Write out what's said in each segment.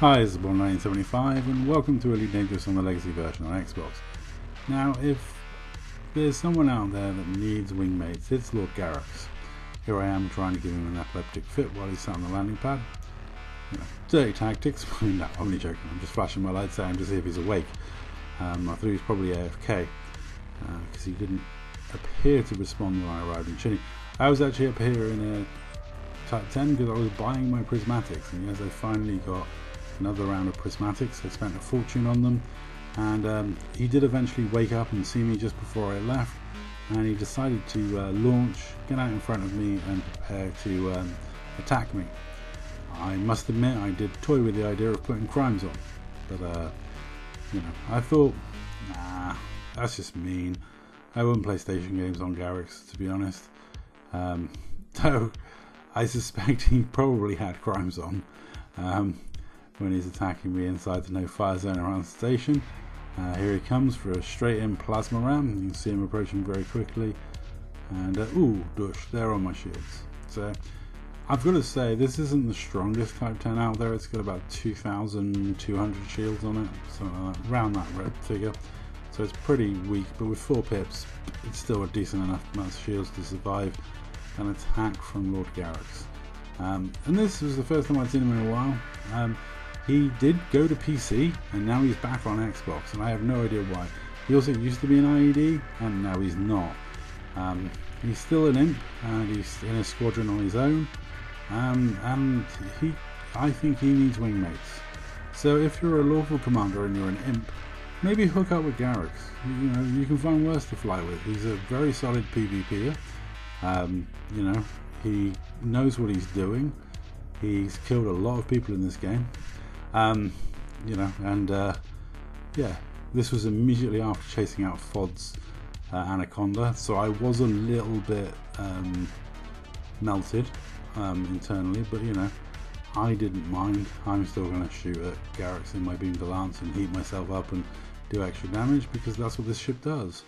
Hi, this is Born 1975 and welcome to Elite Dangerous on the Legacy version on Xbox. Now, if there's someone out there that needs wingmates, it's Lord Garrax. Here I am trying to give him an epileptic fit while he's sat on the landing pad. You know, dirty tactics. No, I'm only joking. I'm just flashing my lights at him to see if he's awake. I thought he was probably AFK because he didn't appear to respond when I arrived in Chile. I was actually up here in Type 10 because I was buying my prismatics, and yes, I finally got another round of prismatics. I spent a fortune on them, and he did eventually wake up and see me just before I left, and he decided to launch, get out in front of me and prepare to attack me. I must admit I did toy with the idea of putting crimes on, but you know, I thought, nah, that's just mean. I wouldn't play station games on Garrax, to be honest. Though I suspect he probably had crimes on when he's attacking me inside the no fire zone around the station. Here he comes for a straight in plasma ram. You can see him approaching very quickly, and ooh, dush, they're on my shields. So I've got to say, this isn't the strongest Type 10 out there. It's got about 2,200 shields on it, so around that red figure. So it's pretty weak, but with 4 pips, it's still a decent enough amount of shields to survive an attack from Lord Garrax. And this was the first time I'd seen him in a while. He did go to PC, and now he's back on Xbox, and I have no idea why. He also used to be an IED, and now he's not. He's still an imp, and he's in a squadron on his own, and I think he needs wingmates. So if you're a lawful commander and you're an imp, maybe hook up with Garrax. You know, you can find worse to fly with. He's a very solid PvPer. You know, he knows what he's doing. He's killed a lot of people in this game. You know, and yeah, this was immediately after chasing out Fod's Anaconda, so I was a little bit melted internally, but you know, I didn't mind. I'm still going to shoot at Garrax in my beam to lance and heat myself up and do extra damage, because that's what this ship does.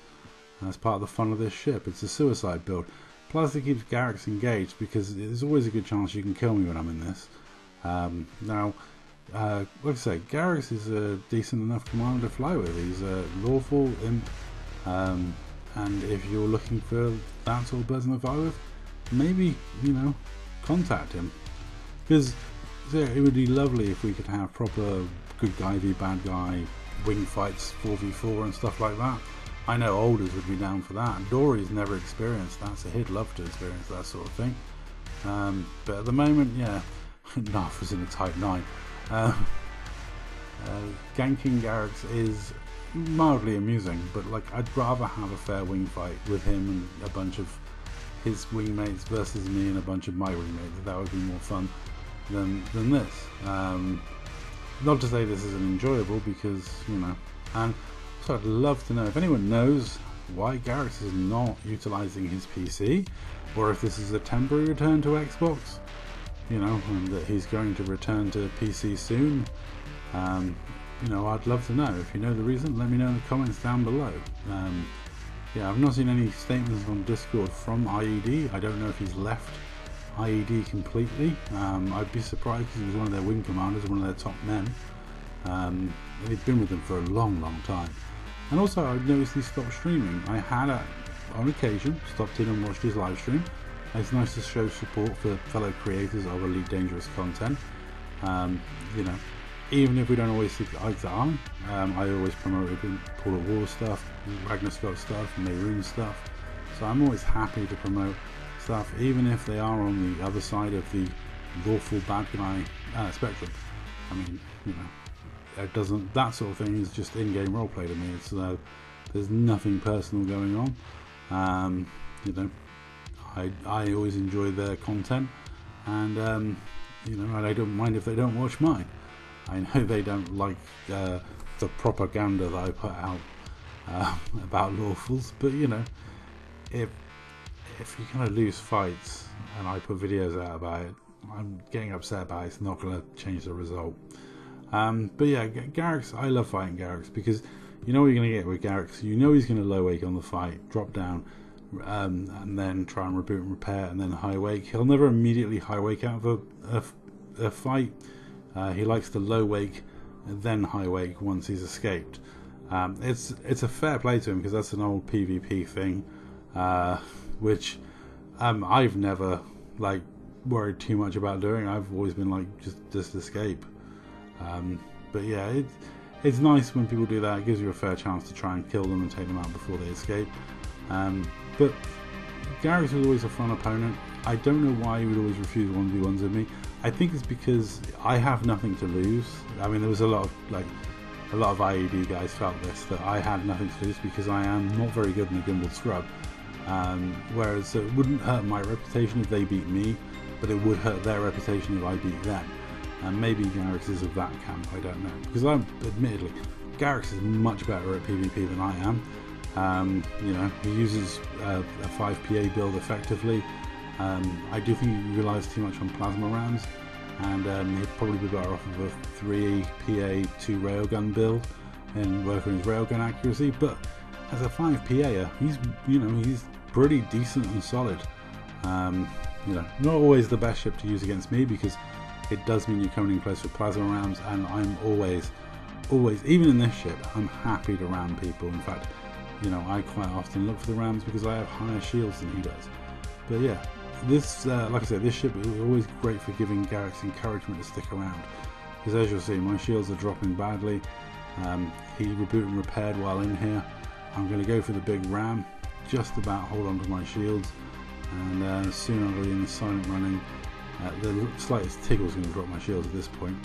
And that's part of the fun of this ship. It's a suicide build. Plus it keeps Garrax engaged, because there's always a good chance you can kill me when I'm in this. Now, like I say, Garrax is a decent enough commander to fly with. He's a lawful imp, and if you're looking for that sort of person to fly with, maybe, you know, contact him. Because yeah, it would be lovely if we could have proper good guy v bad guy wing fights 4v4 and stuff like that. I know Alders would be down for that. Dory's never experienced that, so he'd love to experience that sort of thing. But at the moment, yeah, Narf was in a Type 9. Ganking Garrax is mildly amusing, but like, I'd rather have a fair wing fight with him and a bunch of his wingmates versus me and a bunch of my wingmates. That would be more fun than this. Not to say this isn't enjoyable, because, you know, and so I'd love to know if anyone knows why Garrax is not utilizing his PC, or if this is a temporary return to Xbox, you know, and that he's going to return to PC soon. You know, I'd love to know. If you know the reason, let me know in the comments down below. Yeah, I've not seen any statements on Discord from IED. I don't know if he's left IED completely. I'd be surprised, because he was one of their wing commanders, one of their top men. He'd been with them for a long time. And also, I noticed he stopped streaming. I had, on occasion, stopped in and watched his live stream. It's nice to show support for fellow creators of Elite Dangerous content. You know, even if we don't always see eye to eye, I always promoted Port of War stuff, Ragnar Scott stuff, Mayroon stuff. So I'm always happy to promote stuff, even if they are on the other side of the lawful bad guy spectrum. I mean, you know, it doesn't, that sort of thing is just in-game roleplay to me. So there's nothing personal going on. You know, I always enjoy their content, and you know, and I don't mind if they don't watch mine. I know they don't like the propaganda that I put out about lawfuls, but you know, if you're gonna lose fights and I put videos out about it, I'm getting upset about it. It's not gonna change the result. But yeah, Garrax, I love fighting Garrax, because you know what you're gonna get with Garrax. You know he's gonna low wake on the fight, drop down, and then try and reboot and repair, and then high wake. He'll never immediately high wake out of a fight. He likes to low wake and then high wake once he's escaped. It's a fair play to him because that's an old PvP thing, which I've never like worried too much about doing. I've always been like just escape. But yeah, it's nice when people do that. It gives you a fair chance to try and kill them and take them out before they escape. But Garrax was always a fun opponent. I don't know why he would always refuse 1v1s with me. I think it's because I have nothing to lose. I mean, there was a lot of IED guys felt this, that I had nothing to lose because I am not very good in the gimbal scrub. Whereas it wouldn't hurt my reputation if they beat me, but it would hurt their reputation if I beat them. And maybe Garrax is of that camp, I don't know. Because admittedly, Garrax is much better at PvP than I am. You know, he uses a 5 PA build effectively. I do think he relies too much on plasma rounds, and he'd probably be better off of a 3 PA 2 railgun build and work on his railgun accuracy. But as a 5 PA'er, he's pretty decent and solid. You know, not always the best ship to use against me because it does mean you're coming in close with plasma rounds, and I'm always, even in this ship, I'm happy to ram people. In fact, you know, I quite often look for the rams because I have higher shields than he does. But yeah, this, like I said, this ship is always great for giving Garrax encouragement to stick around. Because as you'll see, my shields are dropping badly. He rebooted and repaired while in here. I'm going to go for the big ram, just about hold on to my shields, and soon I'll be in the silent running. The slightest tickle is going to drop my shields at this point.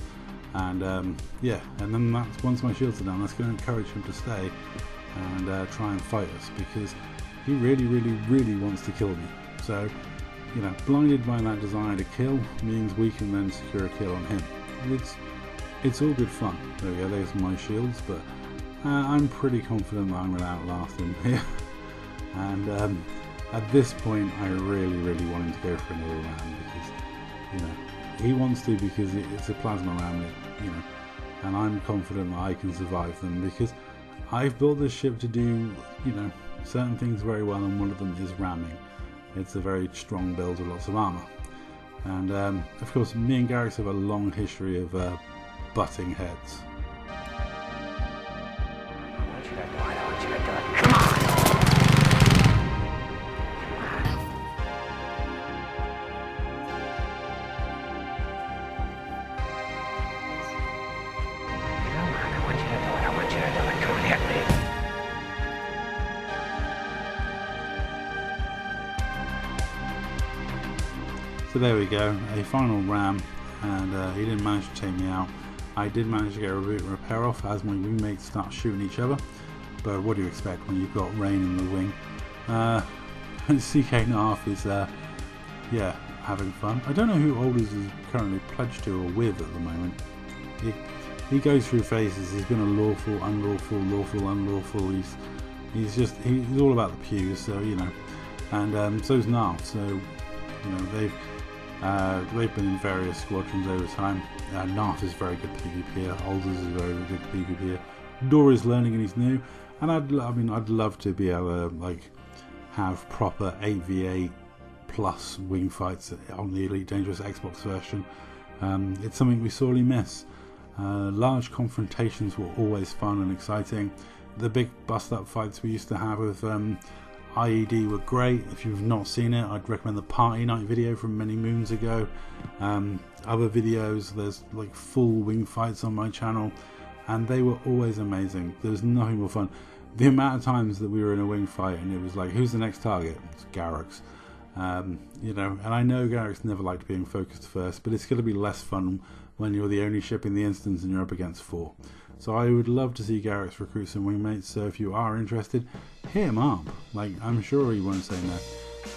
And yeah, and then that's, once my shields are down, that's going to encourage him to stay and try and fight us, because he really wants to kill me. So, you know, blinded by that desire to kill means we can then secure a kill on him. It's all good fun. There we go, there's my shields, but I'm pretty confident that I'm going to outlast him here. And at this point, I really want him to go for another round, because, you know, he wants to, because it's a plasma round, you know, and I'm confident that I can survive them, because I've built this ship to do, you know, certain things very well, and one of them is ramming. It's a very strong build with lots of armor. And of course, me and Garrax have a long history of butting heads. So there we go, a final ram, and he didn't manage to take me out. I did manage to get a reboot and repair off as my wingmates start shooting each other, but what do you expect when you've got rain in the wing? CK9 is yeah, having fun. I don't know who Alders is currently pledged to or with at the moment. He goes through phases. He's been a lawful, unlawful, lawful, unlawful. He's all about the pews, so you know. And so's Narf. So you know, they've been in various squadrons over time. Narf is very good PvPer. Alders is very good PvPer. Dor is learning and he's new. And I'd love to be able to like have proper 8v8 plus wing fights on the Elite Dangerous Xbox version. It's something we sorely miss. Large confrontations were always fun and exciting. The big bust-up fights we used to have with IED were great. If you've not seen it, I'd recommend the Party Night video from many moons ago. Other videos, there's like full wing fights on my channel, and they were always amazing. There was nothing more fun. The amount of times that we were in a wing fight and it was like, who's the next target? It's Garrax. You know, and I know Garrax never liked being focused first, but it's going to be less fun when you're the only ship in the instance and you're up against 4. So I would love to see Garrax recruit some wingmates, so if you are interested, hit him up. Like, I'm sure he won't say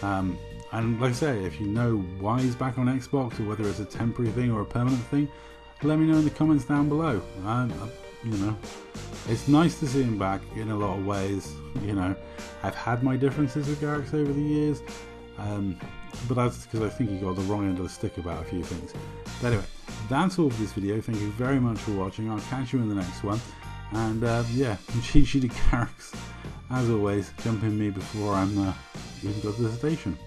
no. And like I say, if you know why he's back on Xbox, or whether it's a temporary thing or a permanent thing, let me know in the comments down below. You know, it's nice to see him back in a lot of ways. You know, I've had my differences with Garrax over the years, but that's because I think he got the wrong end of the stick about a few things. But anyway, that's all for this video. Thank you very much for watching. I'll catch you in the next one. And yeah, GG to Garrax. As always, jump in me before I'm even got to the station.